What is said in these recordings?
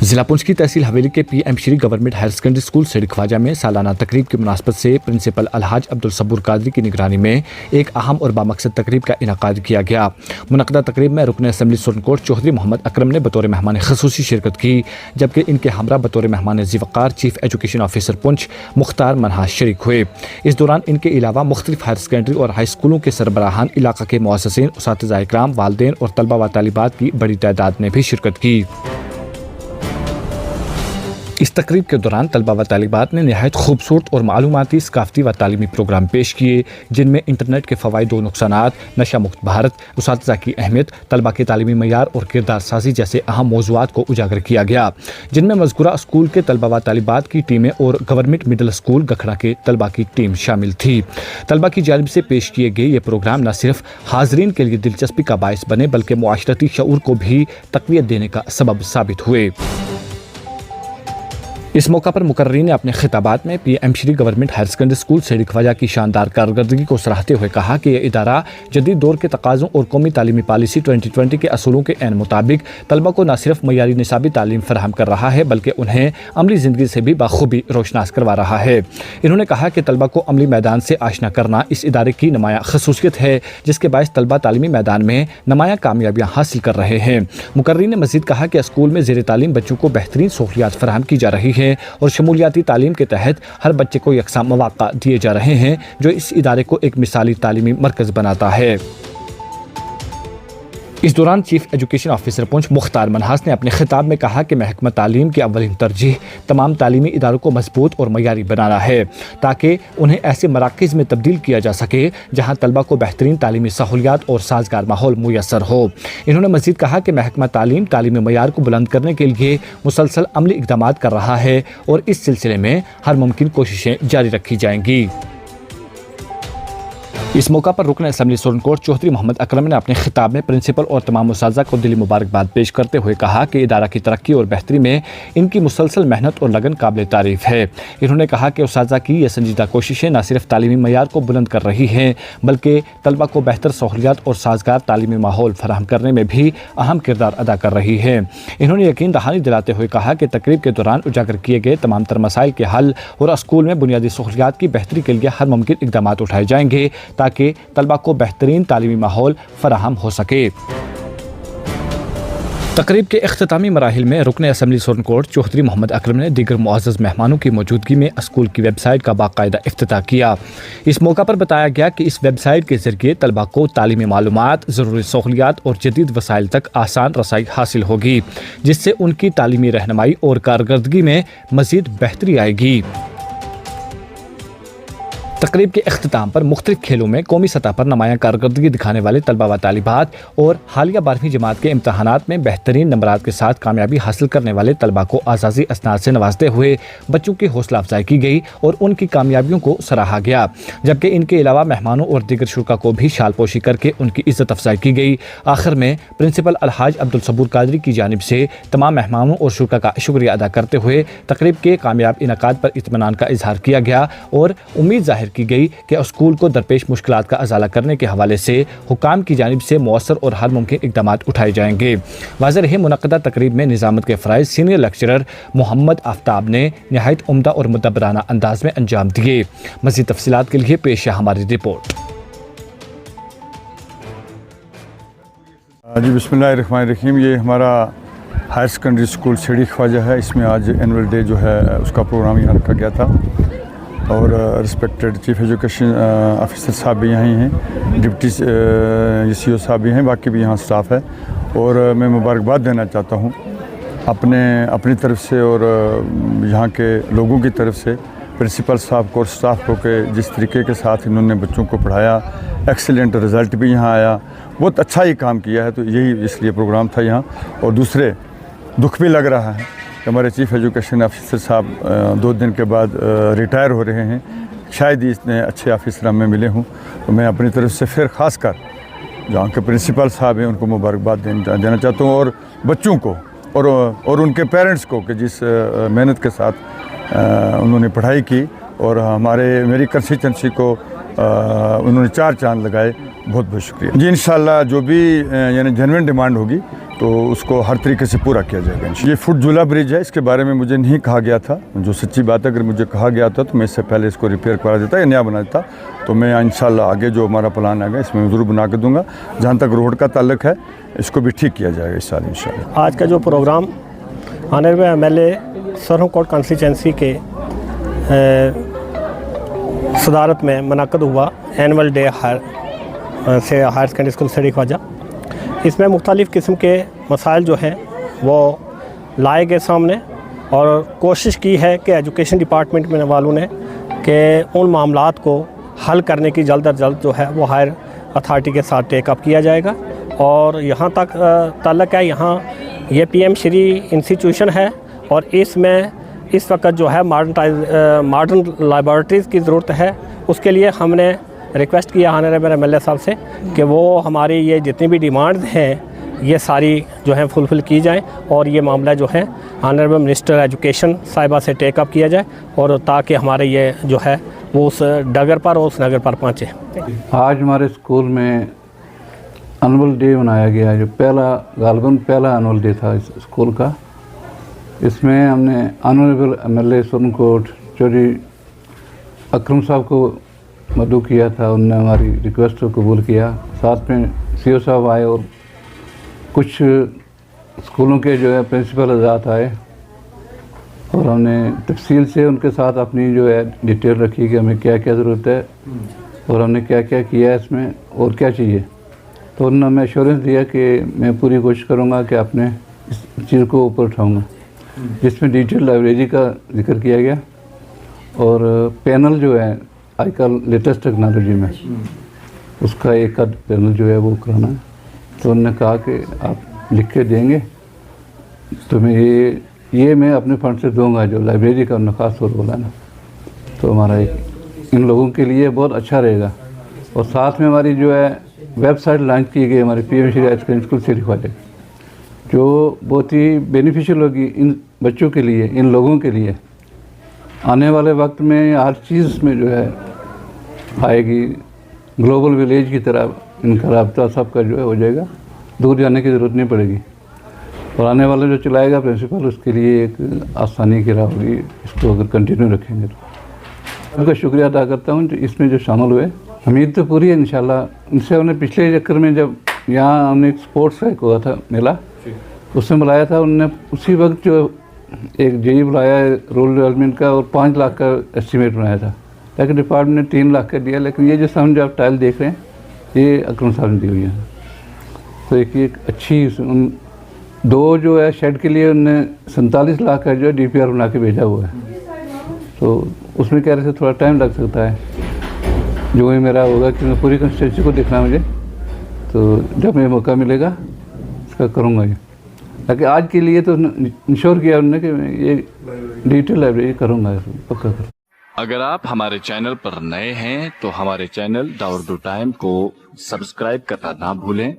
ضلع پونچھ کی تحصیل حویلی کے پی ایم شری government higher secondary school Seri خواجہ میں سالانہ تقریب کی مناسبت سے پرنسپل الحاج عبدالصبور قادری کی نگرانی میں ایک اہم اور بامقصد تقریب کا انعقاد کیا گیا۔ منعقدہ تقریب میں رکن اسمبلی سورن کوٹ چودھری محمد اکرم نے بطور مہمان خصوصی شرکت کی، جبکہ ان کے ہمراہ بطور مہمان ذی وقار چیف ایجوکیشن آفیسر پونچھ مختار منہاس شریک ہوئے۔ اس دوران ان کے علاوہ مختلف ہائر سیکنڈری اور ہائی اسکولوں کے سربراہان، علاقہ کے معززین، اساتذہ کرام، والدین اور طلبہ و طالبات کی بڑی تعداد نے بھی شرکت کی۔ اس تقریب کے دوران طلبہ و طالبات نے نہایت خوبصورت اور معلوماتی، ثقافتی و تعلیمی پروگرام پیش کیے، جن میں انٹرنیٹ کے فوائد و نقصانات، نشہ مکت بھارت، اساتذہ کی اہمیت، طلبہ کے تعلیمی معیار اور کردار سازی جیسے اہم موضوعات کو اجاگر کیا گیا، جن میں مذکورہ اسکول کے طلبہ و طالبات کی ٹیمیں اور گورنمنٹ مڈل اسکول گکھڑا کے طلبہ کی ٹیم شامل تھی۔ طلبہ کی جانب سے پیش کیے گئے یہ پروگرام نہ صرف حاضرین کے لیے دلچسپی کا باعث بنے بلکہ معاشرتی شعور کو بھی تقویت دینے کا سبب ثابت ہوئے۔ اس موقع پر مقررین نے اپنے خطابات میں پی ایم شری government higher secondary school Seri خواجہ کی شاندار کارکردگی کو سراہتے ہوئے کہا کہ یہ ادارہ جدید دور کے تقاضوں اور قومی تعلیمی پالیسی 2020 کے اصولوں کے عین مطابق طلبہ کو نہ صرف معیاری نصابی تعلیم فراہم کر رہا ہے بلکہ انہیں عملی زندگی سے بھی بخوبی روشناس کروا رہا ہے۔ انہوں نے کہا کہ طلبہ کو عملی میدان سے آشنا کرنا اس ادارے کی نمایاں خصوصیت ہے، جس کے باعث طلبہ تعلیمی میدان میں نمایاں کامیابیاں حاصل کر رہے ہیں۔ مقررین نے مزید کہا کہ اسکول میں زیر تعلیم بچوں کو بہترین سہولیات فراہم کی جا رہی ہیں اور شمولیاتی تعلیم کے تحت ہر بچے کو یکساں مواقع دیے جا رہے ہیں، جو اس ادارے کو ایک مثالی تعلیمی مرکز بناتا ہے۔ اس دوران چیف ایجوکیشن آفیسر پونچھ مختار منہاس نے اپنے خطاب میں کہا کہ محکمہ تعلیم کی اولین ترجیح تمام تعلیمی اداروں کو مضبوط اور معیاری بنانا ہے تاکہ انہیں ایسے مراکز میں تبدیل کیا جا سکے جہاں طلبہ کو بہترین تعلیمی سہولیات اور سازگار ماحول میسر ہو۔ انہوں نے مزید کہا کہ محکمہ تعلیم تعلیمی معیار کو بلند کرنے کے لیے مسلسل عملی اقدامات کر رہا ہے اور اس سلسلے میں ہر ممکن کوششیں جاری رکھی جائیں گی۔ اس موقع پر رکن اسمبلی سورن کوٹ چودھری محمد اکرم نے اپنے خطاب میں پرنسپل اور تمام اساتذہ کو دلی مبارکباد پیش کرتے ہوئے کہا کہ ادارہ کی ترقی اور بہتری میں ان کی مسلسل محنت اور لگن قابل تعریف ہے۔ انہوں نے کہا کہ اساتذہ کی یہ سنجیدہ کوششیں نہ صرف تعلیمی معیار کو بلند کر رہی ہیں بلکہ طلبہ کو بہتر سہولیات اور سازگار تعلیمی ماحول فراہم کرنے میں بھی اہم کردار ادا کر رہی ہیں۔ انہوں نے یقین دہانی دلاتے ہوئے کہا کہ تقریب کے دوران اجاگر کیے گئے تمام تر مسائل کے حل اور اسکول میں بنیادی سہولیات کی بہتری کے لیے ہر ممکن اقدامات اٹھائے جائیں گے تاکہ طلبہ کو بہترین تعلیمی ماحول فراہم ہو سکے۔ تقریب کے اختتامی مراحل میں رکن اسمبلی سورن کوٹ چودھری محمد اکرم نے دیگر معزز مہمانوں کی موجودگی میں اسکول کی ویب سائٹ کا باقاعدہ افتتاح کیا۔ اس موقع پر بتایا گیا کہ اس ویب سائٹ کے ذریعے طلبہ کو تعلیمی معلومات، ضروری سہولیات اور جدید وسائل تک آسان رسائی حاصل ہوگی، جس سے ان کی تعلیمی رہنمائی اور کارکردگی میں مزید بہتری آئے گی۔ تقریب کے اختتام پر مختلف کھیلوں میں قومی سطح پر نمایاں کارکردگی دکھانے والے طلبہ و طالبات اور حالیہ 12ویں جماعت کے امتحانات میں بہترین نمبرات کے ساتھ کامیابی حاصل کرنے والے طلبہ کو اعزازی اسناد سے نوازتے ہوئے بچوں کی حوصلہ افزائی کی گئی اور ان کی کامیابیوں کو سراہا گیا، جبکہ ان کے علاوہ مہمانوں اور دیگر شرکاء کو بھی شال پوشی کر کے ان کی عزت افزائی کی گئی۔ آخر میں پرنسپل الحاج عبدالصبور قادری کی جانب سے تمام مہمانوں اور شرکاء کا شکریہ ادا کرتے ہوئے تقریب کے کامیاب انعقاد پر اطمینان کا اظہار کیا گیا اور امید ظاہر کی گئی کہ اسکول کو درپیش مشکلات کا ازالہ کرنے کے حوالے سے حکام کی جانب سے مؤثر اور ہر ممکن اقدامات اٹھائے جائیں گے۔ واضح رہے منعقدہ تقریب میں نظامت کے فرائض سینئر لیکچرر محمد آفتاب نے نہایت عمدہ اور مدبرانہ انداز میں انجام دیے۔ مزید تفصیلات کے لیے پیش ہے ہماری رپورٹ۔ جی بسم اللہ الرحمن الرحیم۔ یہ ہمارا ہائر سیکنڈری اسکول سیڑھی خواجہ ہے، اس میں آج اینول ڈے جو ہے اس کا پروگرام یہاں رکھا گیا تھا اور رسپیکٹڈ چیف ایجوکیشن آفیسر صاحب بھی یہیں ہیں، ڈپٹی سی او صاحب بھی ہیں، باقی بھی یہاں سٹاف ہے اور میں مبارکباد دینا چاہتا ہوں اپنی طرف سے اور یہاں کے لوگوں کی طرف سے پرنسپل صاحب کو اور سٹاف کو کہ جس طریقے کے ساتھ انہوں نے بچوں کو پڑھایا، ایکسیلنٹ رزلٹ بھی یہاں آیا، بہت اچھا ہی کام کیا ہے۔ تو یہی اس لیے پروگرام تھا یہاں۔ اور دوسرے دکھ بھی لگ رہا ہے کہ ہمارے چیف ایجوکیشن آفیسر صاحب 2 دن کے بعد ریٹائر ہو رہے ہیں، شاید ہی اتنے اچھے آفیسر میں ملے ہوں۔ تو میں اپنی طرف سے پھر خاص کر جہاں کے پرنسپل صاحب ہیں ان کو مبارکباد دینا چاہتا ہوں اور بچوں کو اور ان کے پیرنٹس کو کہ جس محنت کے ساتھ انہوں نے پڑھائی کی اور میری کنسٹیچوئنسی کو انہوں نے 4 چاند لگائے۔ بہت بہت شکریہ جی. انشاءاللہ جو بھی یعنی جنوین ڈیمانڈ ہوگی تو اس کو ہر طریقے سے پورا کیا جائے گا. یہ فٹ جھولا برج ہے, اس کے بارے میں مجھے نہیں کہا گیا تھا. جو سچی بات ہے, اگر مجھے کہا گیا تھا تو میں اس سے پہلے اس کو ریپیئر کرا دیتا یا نیا بنا دیتا. تو میں انشاءاللہ آگے جو ہمارا پلان آئے گا اس میں ضرور بنا کے دوں گا. جہاں تک روڈ کا تعلق ہے اس کو بھی ٹھیک کیا جائے گا اس سال انشاءاللہ. آج کا جو program honourable M L A Surankote constituency کے صدارت میں منعقد ہوا annual day higher secondary school Seri Khawaja. اس میں مختلف قسم کے مسائل جو ہیں وہ لائے گئے سامنے, اور کوشش کی ہے کہ ایجوکیشن ڈپارٹمنٹ میں والوں نے کہ ان معاملات کو حل کرنے کی جلد از جلد جو ہے وہ ہائر اتھارٹی کے ساتھ ٹیک اپ کیا جائے گا. اور یہاں تک تعلق ہے, یہاں یہ پی ایم شری انسٹیٹیوشن ہے اور اس میں اس وقت جو ہے ماڈرن لیبارٹریز کی ضرورت ہے. اس کے لیے ہم نے ریکویسٹ کیا آنریبل ایم ایل اے صاحب سے کہ وہ ہماری یہ جتنی بھی ڈیمانڈز ہیں یہ ساری جو ہیں فلفل کی جائیں, اور یہ معاملہ جو ہے آنریبل منسٹر ایجوکیشن صاحبہ سے ٹیک اپ کیا جائے, اور تاکہ ہمارے یہ جو ہے وہ اس ڈگر پر اور اس نگر پر پہنچے. آج ہمارے اسکول میں انول ڈے منایا گیا, جو غالباً پہلا انول ڈے تھا اس اسکول کا. اس میں ہم نے آنریبل ایم ایل اے سرہنگ کوٹ چودھری اکرم صاحب کو مدعو کیا تھا. انہوں نے ہماری ریکویسٹ کو قبول کیا. ساتھ میں سی او صاحب آئے اور کچھ اسکولوں کے جو ہے پرنسپل حضرات آئے, اور ہم نے تفصیل سے ان کے ساتھ اپنی جو ہے ڈیٹیل رکھی کہ ہمیں کیا کیا ضرورت ہے اور ہم نے کیا کیا کیا ہے اس میں اور کیا چاہیے. تو انہوں نے ہمیں ایشورنس دیا کہ میں پوری کوشش کروں گا کہ اپنے اس چیز کو اوپر اٹھاؤں گا, جس میں ڈیجیٹل لائبریری کا ذکر کیا گیا, اور پینل جو ہے آج کل لیٹسٹ ٹیکنالوجی میں اس کا ایک پینل جو ہے وہ کرانا ہے. تو انہوں نے کہا کہ آپ لکھ کے دیں گے تو میں یہ میں اپنے فنڈ سے دوں گا, جو لائبریری کا انہوں نے خاص طور بولا نا. تو ہمارا ان لوگوں کے لیے بہت اچھا رہے گا. اور ساتھ میں ہماری جو ہے ویب سائٹ لانچ کی گئی ہماری پی ایم شری ہائر سیکنڈری اسکول سیڑھی خواجہ, جو بہت ہی بینیفیشیل ہوگی ان بچوں کے لیے, ان لوگوں کے لیے. آنے والے وقت میں ہر چیز میں جو ہے آئے گی, گلوبل ولیج کی طرح ان کا رابطہ سب کا جو ہے ہو جائے گا, دور جانے کی ضرورت نہیں پڑے گی. اور آنے والا جو چلائے گا پرنسپل, اس کے لیے ایک آسانی کی راہ ہوگی اس کو اگر کنٹینیو رکھیں گے. تو ان کا شکریہ ادا کرتا ہوں جو اس میں جو شامل ہوئے. امید تو پوری ہے انشاءاللہ. ان سے ہم نے پچھلے چکر میں جب یہاں ہم نے ایک اسپورٹس کا ایک ہوا تھا میلہ, اس میں بلایا تھا. انہوں نے اسی وقت جو ایک جی بلایا ہے رول ڈیولپمنٹ کا, اور 5 لاکھ کا ایسٹیمیٹ بنایا تھا, لیکن ڈپارٹمنٹ نے 3 لاکھ کا دیا. لیکن یہ جو ہم جو آپ ٹائل دیکھ رہے ہیں یہ اکرم صاحب نے دی ہوئی ہیں. تو ایک اچھی ان 2 جو ہے شیڈ کے لیے انہوں نے 47 لاکھ کا جو ہے ڈی پی آر بنا کے بھیجا ہوا ہے. تو اس میں کہہ رہے تھے تھوڑا ٹائم لگ سکتا ہے, جو بھی میرا ہوگا کہ میں پوری کنسٹیٹوئنسی کو دیکھنا مجھے, تو جب مجھے موقع ملے گا اس کا کروں گا. یہ لیکن آج کے لیے تو انشور کیا انہوں نے کہ میں یہ ڈیجیٹل لائبریری کروں گا, پکا کروں. اگر آپ ہمارے چینل پر نئے ہیں تو ہمارے چینل داوردو ٹائم کو سبسکرائب کرنا نہ بھولیں,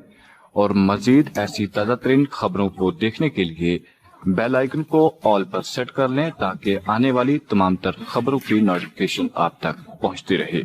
اور مزید ایسی تازہ ترین خبروں کو دیکھنے کے لیے بیل آئیکن کو آل پر سیٹ کر لیں, تاکہ آنے والی تمام تر خبروں کی نوٹیفیکیشن آپ تک پہنچتی رہے.